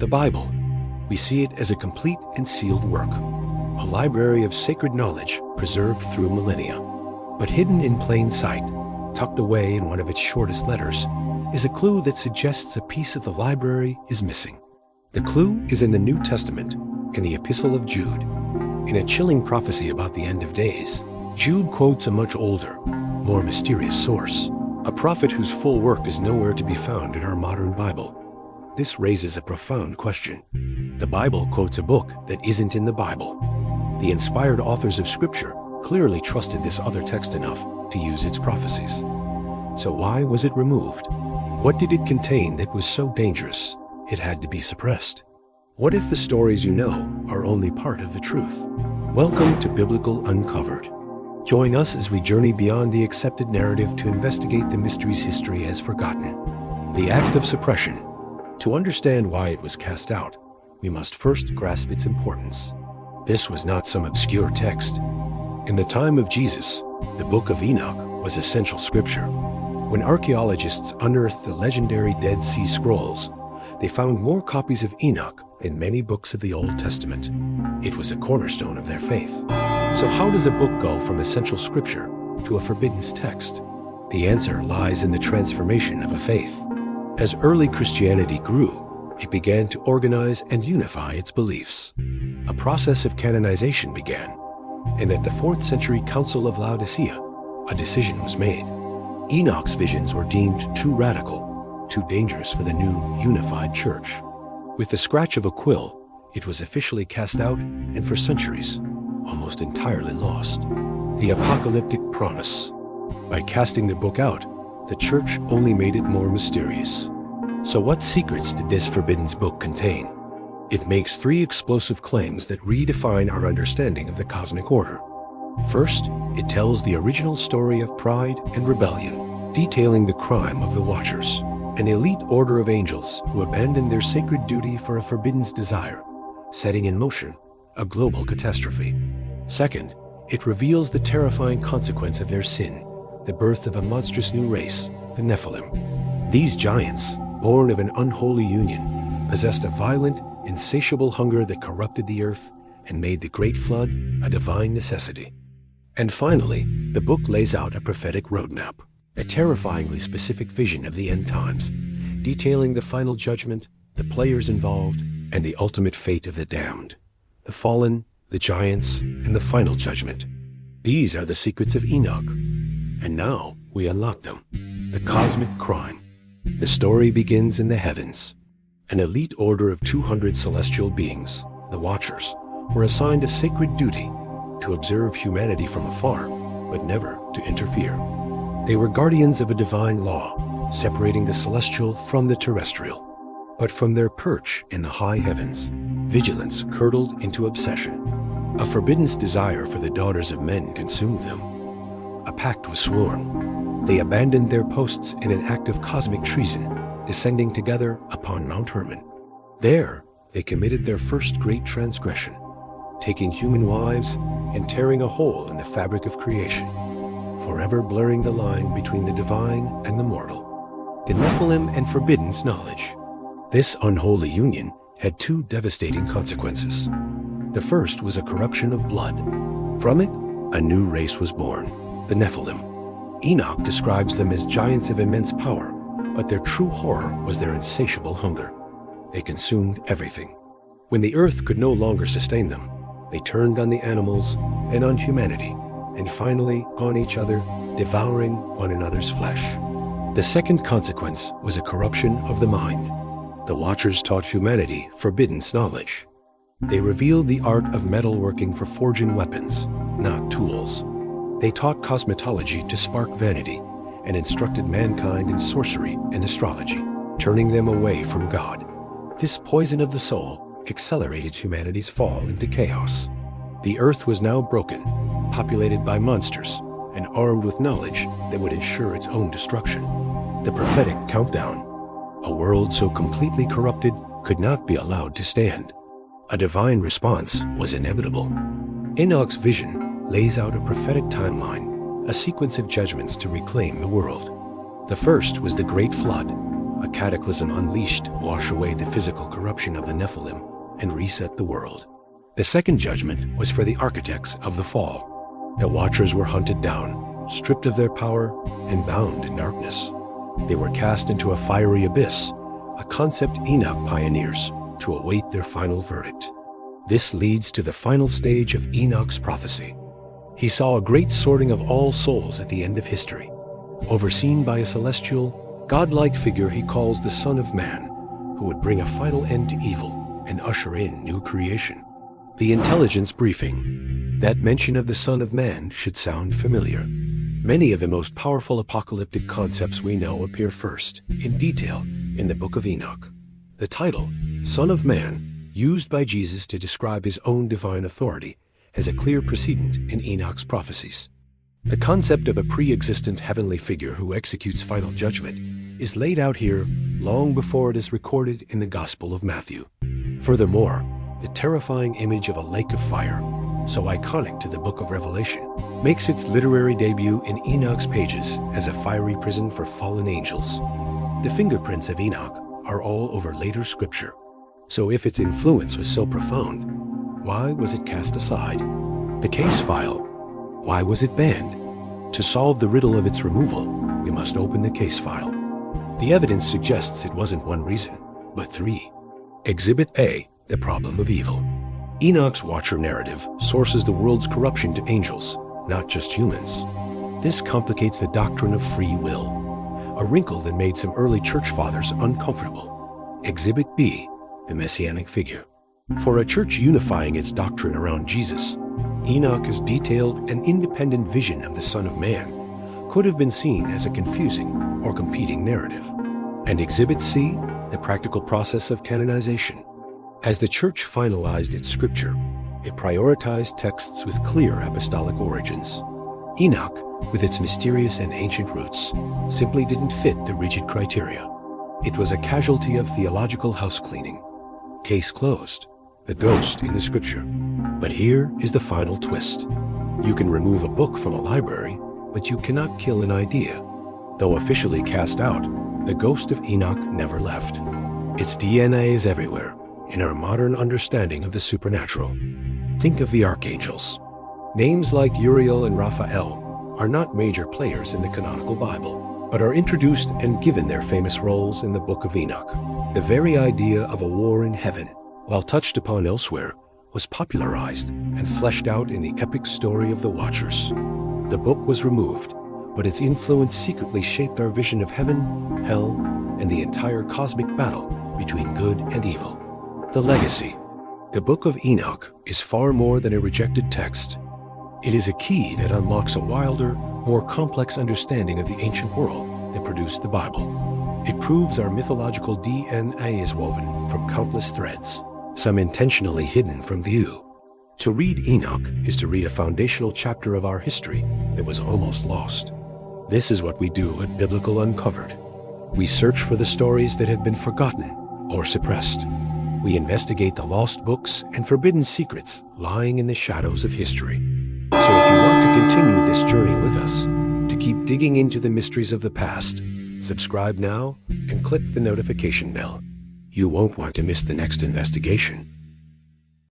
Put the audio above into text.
The Bible. We see it as a complete and sealed work, a library of sacred knowledge preserved through millennia. But hidden in plain sight, tucked away in one of its shortest letters, is a clue that suggests a piece of the library is missing. The clue is in the New Testament, in the Epistle of Jude. In a chilling prophecy about the end of days, Jude quotes a much older, more mysterious source, a prophet whose full work is nowhere to be found in our modern Bible. This raises a profound question. The Bible quotes a book that isn't in the Bible. The inspired authors of Scripture clearly trusted this other text enough to use its prophecies. So why was it removed? What did it contain that was so dangerous it had to be suppressed? What if the stories you know are only part of the truth? Welcome to Biblical Uncovered. Join us as we journey beyond the accepted narrative to investigate the mysteries history has forgotten. The act of suppression. To understand why it was cast out, we must first grasp its importance. This was not some obscure text. In the time of Jesus, the Book of Enoch was essential scripture. When archaeologists unearthed the legendary Dead Sea Scrolls, they found more copies of Enoch than many books of the Old Testament. It was a cornerstone of their faith. So how does a book go from essential scripture to a forbidden text? The answer lies in the transformation of a faith. As early Christianity grew, it began to organize and unify its beliefs. A process of canonization began, and at the 4th century Council of Laodicea, a decision was made. Enoch's visions were deemed too radical, too dangerous for the new unified church. With the scratch of a quill, it was officially cast out and for centuries, almost entirely lost. The apocalyptic promise. By casting the book out, the church only made it more mysterious. So what secrets did this forbidden book contain? It makes 3 explosive claims that redefine our understanding of the cosmic order. First, it tells the original story of pride and rebellion, detailing the crime of the Watchers, an elite order of angels who abandoned their sacred duty for a forbidden desire, setting in motion a global catastrophe. Second, it reveals the terrifying consequence of their sin, the birth of a monstrous new race, the Nephilim. These giants, born of an unholy union, possessed a violent, insatiable hunger that corrupted the earth and made the Great Flood a divine necessity. And finally, the book lays out a prophetic roadmap, a terrifyingly specific vision of the end times, detailing the final judgment, the players involved, and the ultimate fate of the damned, the fallen, the giants, and the final judgment. These are the secrets of Enoch. And now we unlock them. The cosmic crime. The story begins in the heavens. An elite order of 200 celestial beings, the Watchers, were assigned a sacred duty to observe humanity from afar, but never to interfere. They were guardians of a divine law, separating the celestial from the terrestrial. But from their perch in the high heavens, vigilance curdled into obsession. A forbidden desire for the daughters of men consumed them. A pact was sworn. They abandoned their posts in an act of cosmic treason, descending together upon Mount Hermon. There, they committed their first great transgression, taking human wives and tearing a hole in the fabric of creation, forever blurring the line between the divine and the mortal. The Nephilim and forbidden knowledge. This unholy union had 2 devastating consequences. The first was a corruption of blood. From it, a new race was born, the Nephilim. Enoch describes them as giants of immense power, but their true horror was their insatiable hunger. They consumed everything. When the earth could no longer sustain them, they turned on the animals and on humanity, and finally on each other, devouring one another's flesh. The second consequence was a corruption of the mind. The Watchers taught humanity forbidden knowledge. They revealed the art of metalworking for forging weapons, not tools. They taught cosmology to spark vanity and instructed mankind in sorcery and astrology, turning them away from God. This poison of the soul accelerated humanity's fall into chaos. The earth was now broken, populated by monsters, and armed with knowledge that would ensure its own destruction. The prophetic countdown. A world so completely corrupted could not be allowed to stand. A divine response was inevitable. Enoch's vision lays out a prophetic timeline, a sequence of judgments to reclaim the world. The first was the Great Flood, a cataclysm unleashed to wash away the physical corruption of the Nephilim and reset the world. The second judgment was for the architects of the fall. The Watchers were hunted down, stripped of their power, and bound in darkness. They were cast into a fiery abyss, a concept Enoch pioneers, to await their final verdict. This leads to the final stage of Enoch's prophecy. He saw a great sorting of all souls at the end of history, overseen by a celestial, godlike figure he calls the Son of Man, who would bring a final end to evil and usher in new creation. The intelligence briefing. That mention of the Son of Man should sound familiar. Many of the most powerful apocalyptic concepts we know appear first, in detail, in the Book of Enoch. The title, Son of Man, used by Jesus to describe his own divine authority, has a clear precedent in Enoch's prophecies. The concept of a pre-existent heavenly figure who executes final judgment is laid out here long before it is recorded in the Gospel of Matthew. Furthermore, the terrifying image of a lake of fire, so iconic to the Book of Revelation, makes its literary debut in Enoch's pages as a fiery prison for fallen angels. The fingerprints of Enoch are all over later scripture. So if its influence was so profound, why was it cast aside? The case file. Why was it banned? To solve the riddle of its removal, we must open the case file. The evidence suggests it wasn't one reason, but three. Exhibit A, the problem of evil. Enoch's Watcher narrative sources the world's corruption to angels, not just humans. This complicates the doctrine of free will, a wrinkle that made some early church fathers uncomfortable. Exhibit B, the messianic figure. For a church unifying its doctrine around Jesus, Enoch has detailed an independent vision of the Son of Man could have been seen as a confusing or competing narrative. And Exhibit C, the practical process of canonization. As the church finalized its scripture, it prioritized texts with clear apostolic origins. Enoch, with its mysterious and ancient roots, simply didn't fit the rigid criteria. It was a casualty of theological housecleaning. Case closed. The ghost in the scripture. But here is the final twist. You can remove a book from a library, but you cannot kill an idea. Though officially cast out, the ghost of Enoch never left. Its DNA is everywhere in our modern understanding of the supernatural. Think of the archangels. Names like Uriel and Raphael are not major players in the canonical Bible, but are introduced and given their famous roles in the Book of Enoch. The very idea of a war in heaven, while touched upon elsewhere, was popularized and fleshed out in the epic story of the Watchers. The book was removed, but its influence secretly shaped our vision of heaven, hell, and the entire cosmic battle between good and evil. The legacy. The Book of Enoch is far more than a rejected text. It is a key that unlocks a wilder, more complex understanding of the ancient world that produced the Bible. It proves our mythological DNA is woven from countless threads, some intentionally hidden from view. To read Enoch is to read a foundational chapter of our history that was almost lost. This is what we do at Biblical Uncovered. We search for the stories that have been forgotten or suppressed. We investigate the lost books and forbidden secrets lying in the shadows of history. So if you want to continue this journey with us, to keep digging into the mysteries of the past, subscribe now and click the notification bell. You won't want to miss the next investigation.